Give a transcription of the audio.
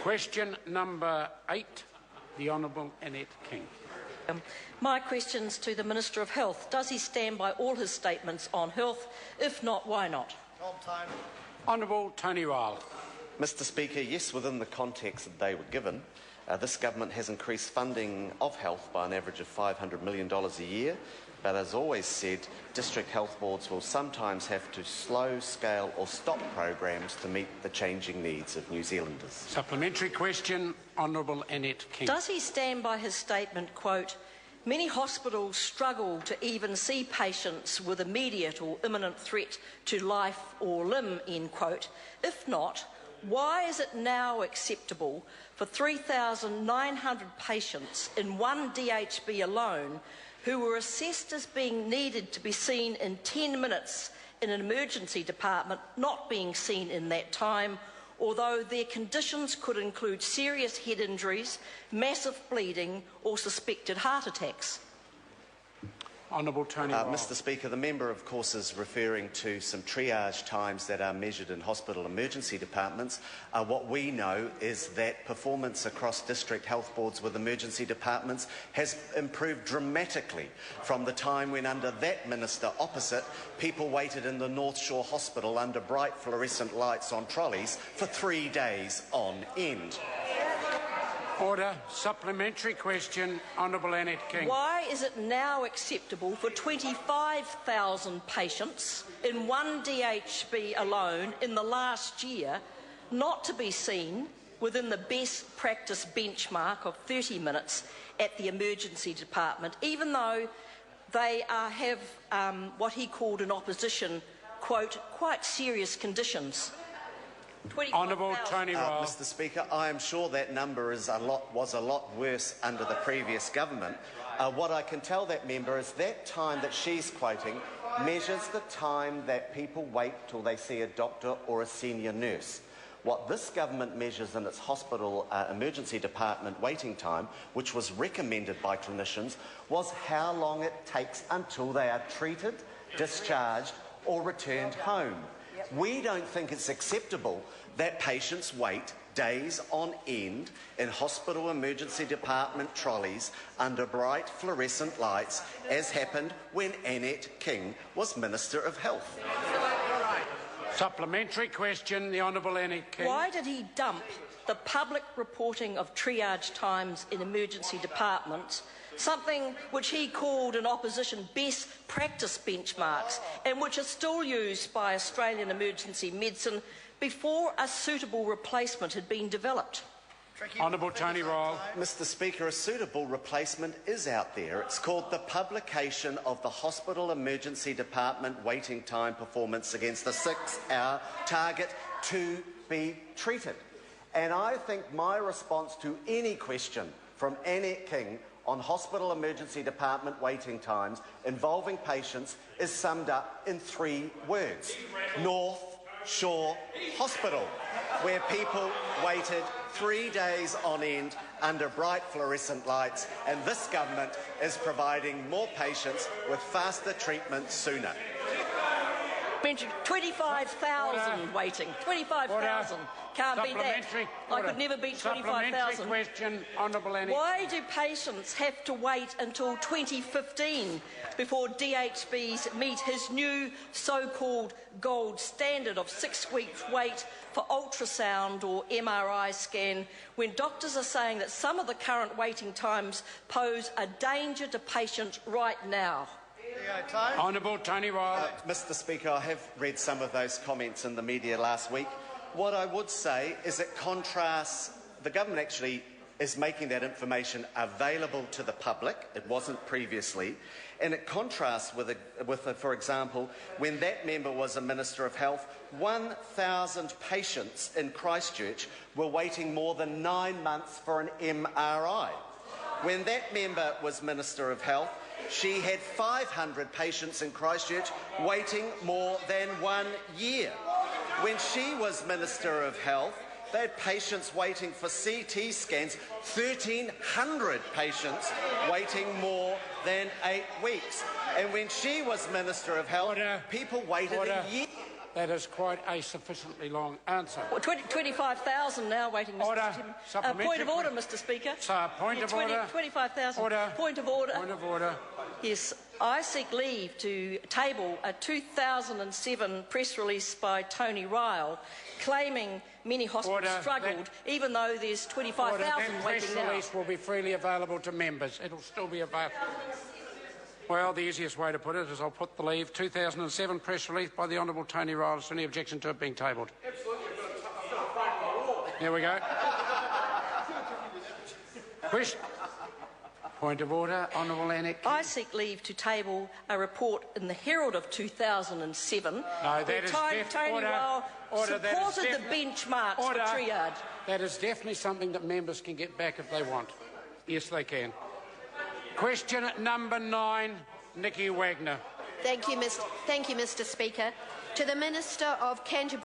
Question number 8, the Honourable Annette King. My question's to the Minister of Health. Does he stand by all his statements on health? If not, why not? Honourable Tony Ryle. Mr Speaker, yes, within the context that they were given, this government has increased funding of health by an average of $500 million a year, but as always said, district health boards will sometimes have to slow, scale or stop programs to meet the changing needs of New Zealanders. Supplementary question, Honourable Annette King. Does he stand by his statement, quote, "Many hospitals struggle to even see patients with immediate or imminent threat to life or limb," end quote. If not, why is it now acceptable for 3,900 patients in one DHB alone who were assessed as being needed to be seen in 10 minutes in an emergency department not being seen in that time, although their conditions could include serious head injuries, massive bleeding or suspected heart attacks? Honourable Tony Ryle. Mr Speaker, the member of course is referring to some triage times that are measured in hospital emergency departments. What we know is that performance across district health boards with emergency departments has improved dramatically from the time when under that minister opposite people waited in the North Shore Hospital under bright fluorescent lights on trolleys for 3 days on end. Order. Supplementary question, Honourable Annette King. Why is it now acceptable for 25,000 patients in one DHB alone in the last year not to be seen within the best practice benchmark of 30 minutes at the emergency department, even though they have what he called in opposition, quote, quite serious conditions? Honourable Tony Ryle. Mr Speaker, I am sure that number was a lot worse under the previous government. What I can tell that member is that time that she's quoting measures the time that people wait till they see a doctor or a senior nurse. What this government measures in its hospital emergency department waiting time, which was recommended by clinicians, was how long it takes until they are treated, discharged or returned home. We don't think it's acceptable that patients wait days on end in hospital emergency department trolleys under bright fluorescent lights, as happened when Annette King was Minister of Health. Supplementary question, the Honourable Annette King. Why did he dump the public reporting of triage times in emergency departments, something which he called in opposition best practice benchmarks and which are still used by Australian emergency medicine, before a suitable replacement had been developed? Honourable Tony Ryle. Mr Speaker, a suitable replacement is out there. It's called the publication of the Hospital Emergency Department waiting time performance against the 6-hour target to be treated. And I think my response to any question from Annette King on hospital emergency department waiting times involving patients is summed up in 3 words. North Shore Hospital, where people waited 3 days on end under bright fluorescent lights, and this government is providing more patients with faster treatment sooner. 25,000 waiting. 25,000. Can't beat that. I could never beat 25,000. Question, Honourable Annette. Why do patients have to wait until 2015 before DHBs meet his new so-called gold standard of 6 weeks wait for ultrasound or MRI scan, when doctors are saying that some of the current waiting times pose a danger to patients right now? Honourable Tony Ryle. Mr Speaker, I have read some of those comments in the media last week. What I would say is it contrasts, the government actually is making that information available to the public. It wasn't previously. And it contrasts with, for example, when that member was a Minister of Health, 1,000 patients in Christchurch were waiting more than 9 months for an MRI. When that member was Minister of Health, she had 500 patients in Christchurch waiting more than 1 year. When she was Minister of Health, they had patients waiting for CT scans, 1,300 patients waiting more than 8 weeks. And when she was Minister of Health, people waited a year That is quite a sufficiently long answer. Well, 25,000 now waiting, Mr. Order. Chairman. Supplementary Point of order, Mr. Speaker. Point of order. 25,000. Order. Point of order. Point of order. Yes, I seek leave to table a 2007 press release by Tony Ryle claiming many hospitals struggled, even though there's 25,000 waiting now. Press release will be freely available to members. It'll still be available. Well, the easiest way to put it is I'll put the leave 2007 press release by the Honourable Tony Ryle. Is there any objection to it being tabled? There we go. Question. Point of order, Honourable Annette. I seek leave to table a report in the Herald of 2007. No, that is Tony Ryle supported the benchmarks for triage. That is definitely something that members can get back if they want. Yes, they can. Question number 9, Nikki Wagner. Thank you, Mr. Speaker. To the Minister of Canterbury.